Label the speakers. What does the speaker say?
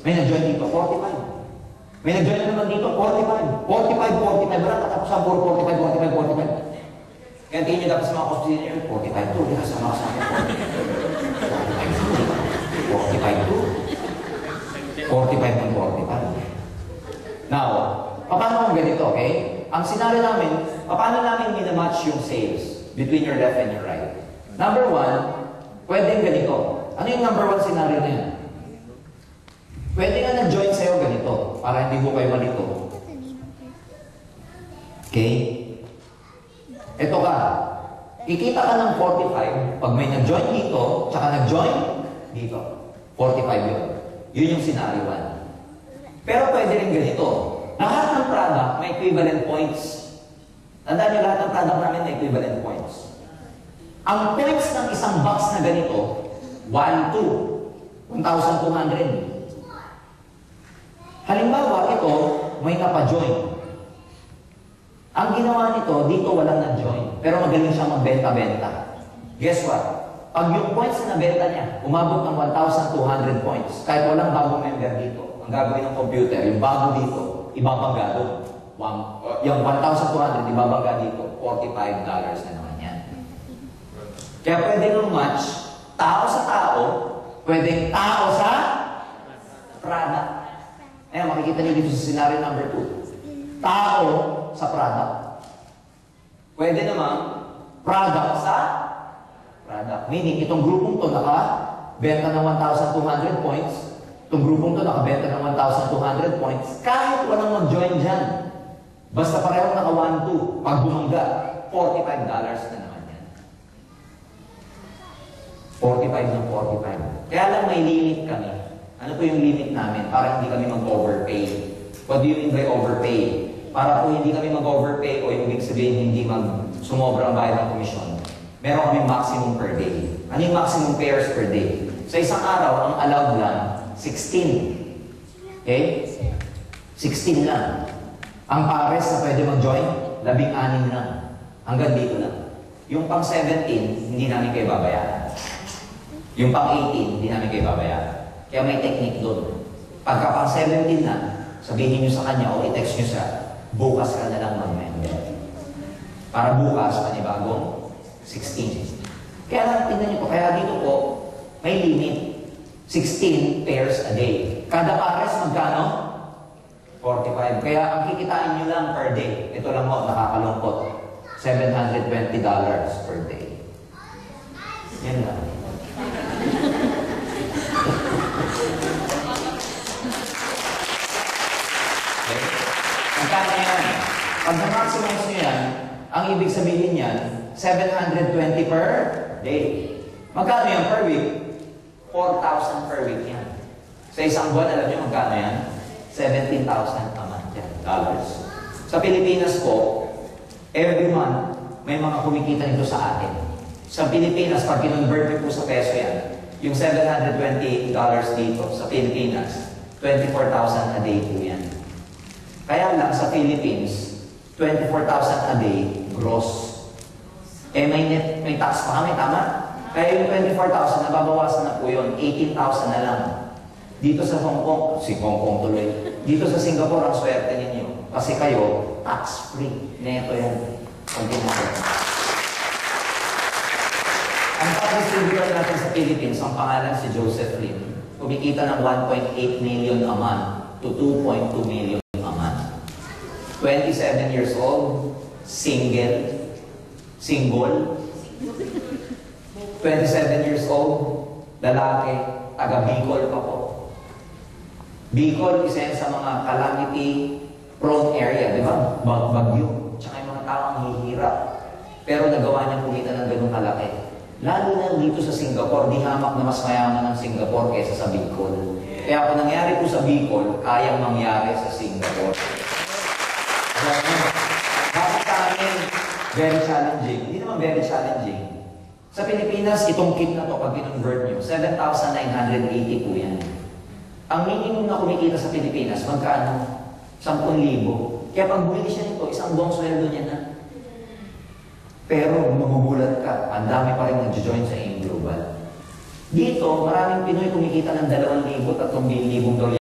Speaker 1: May nag-join dito, 45. May nag-join naman dito, 45. 45, 45. Wala katapusan, 45, 45, 45. Kaya tingin nyo dapat sa mga constitution, 45 to. Hindi kasama ka sa akin, 45 to. 45 ng 45. Now, paano ang ganito, okay? Ang scenario namin, paano namin minamatch yung sales between your left and your right? Number one, pwedeng ganito. Ano yung number one scenario na yan? Pwede nga nag-join sa'yo ganito, para hindi mo kayo malito. Okay? Ito ka. Kikita ka ng 45 pag may nag-join dito, tsaka nag-join dito. 45 yun. Yun yung scenario 1. Pero pwede rin ganito. Lahat ng product may equivalent points. Tandaan nyo, lahat ng product namin may equivalent points. Ang points ng isang box na ganito, 1, 2, 1,200. Halimbawa, ito, may napa-join. Ang ginawa nito, dito walang na-join. Pero magaling siyang magbenta-benta. Guess what? Pag yung points na nabenta niya, umabot ng 1,200 points, kahit walang bagong member dito, ang gagawin ng computer, yung bago dito, ibabangga doon. Yung 1,200, ibabangga dito, $45 na naman yan. Kaya pwedeng match, tao sa tao, pwedeng tao sa product. Ayan, makikita niyo dito sa scenario number 2. Tao sa product. Pwede naman, product sa product. Meaning, itong grupong to naka-benta ng 1,200 points, itong grupong to naka-benta ng 1,200 points, kahit walang mag-join dyan. Basta parehong naka 1, 2, pag bumangga, $45 na naman yan. 45 ng 45. Kaya lang may limit kami. Ano po yung limit namin? Para hindi kami mag-overpay. What do you mean by overpay? Para po hindi kami mag-overpay o yung ibig sabihin hindi sumobra ang bayad ng komisyon. Meron kami maximum per day. Ano yung maximum pairs per day? Sa isang araw, ang allowed lang, 16. Okay? 16 lang. Ang pares na pwede mag-join, 16 lang. Hanggang dito lang. Yung pang 17, hindi namin kayo babayaran. Yung pang 18, hindi namin kayo babayaran. Kaya may technique doon. Pagka pang 17 na, sabihin nyo sa kanya o i-text nyo siya, bukas ka na lang mag-member. Para bukas, panibagong 16. Kaya lang, tingnan nyo po, kaya dito po, may limit. 16 pairs a day. Kada pares, magkano? 45. Kaya ang kikitain nyo lang per day, ito lang mo, nakakalungkot. $720 per day. Yan lang. Magkano yan? Pag na-maximize nyo yan, ang ibig sabihin yan, 720 per day. Magkano yan per week? 4,000 per week yan. Sa isang buwan, alam nyo magkano yan? 17,000 a month yan, dollars. Sa Pilipinas po, every month, may mga kumikita nito sa atin. Sa Pilipinas, pag kinonvert nyo po sa peso yan, yung $720 dito sa Pilipinas, 24,000 a day po yan. Kaya lang sa Philippines, 24,000 a day gross. Eh may tax pa kami, tama? Kaya yung 24,000, nababawasan na po yun, 18,000 na lang. Dito sa Hong Kong, si Hong Kong tuloy, dito sa Singapore, ang swerte ninyo. Kasi kayo, tax-free. Neto yan. Pag ginagawa. Ang top distributor natin sa Philippines, ang pangalan si Joseph Lim, kumikita ng 1.8 million a month to 2.2 million. 27 years old, single, 27 years old, lalaki, taga Bicol pa po. Bicol, isa yan sa mga calamity-prone area, di ba? Bagyo. Tsaka yung mga taong hihirap. Pero nagawa niyang kumita ng ganung kalaki. Lalo na dito sa Singapore, di hamak na mas mayaman ng Singapore kaysa sa Bicol. Kaya kung nangyari po sa Bicol, kayang mangyari sa Singapore. Bakit sa amin, very challenging? Hindi naman very challenging. Sa Pilipinas, itong kit na to, pag kinonvert nyo, 7,980 po yan. Ang minimum na kumikita sa Pilipinas, magkano? 10,000. Kaya pag bumili siya nito, isang buong sweldo niya na. Pero magugulat ka, ang dami pa rin nag-join sa AIM Global. Dito, maraming Pinoy kumikita ng 2,000, $3,000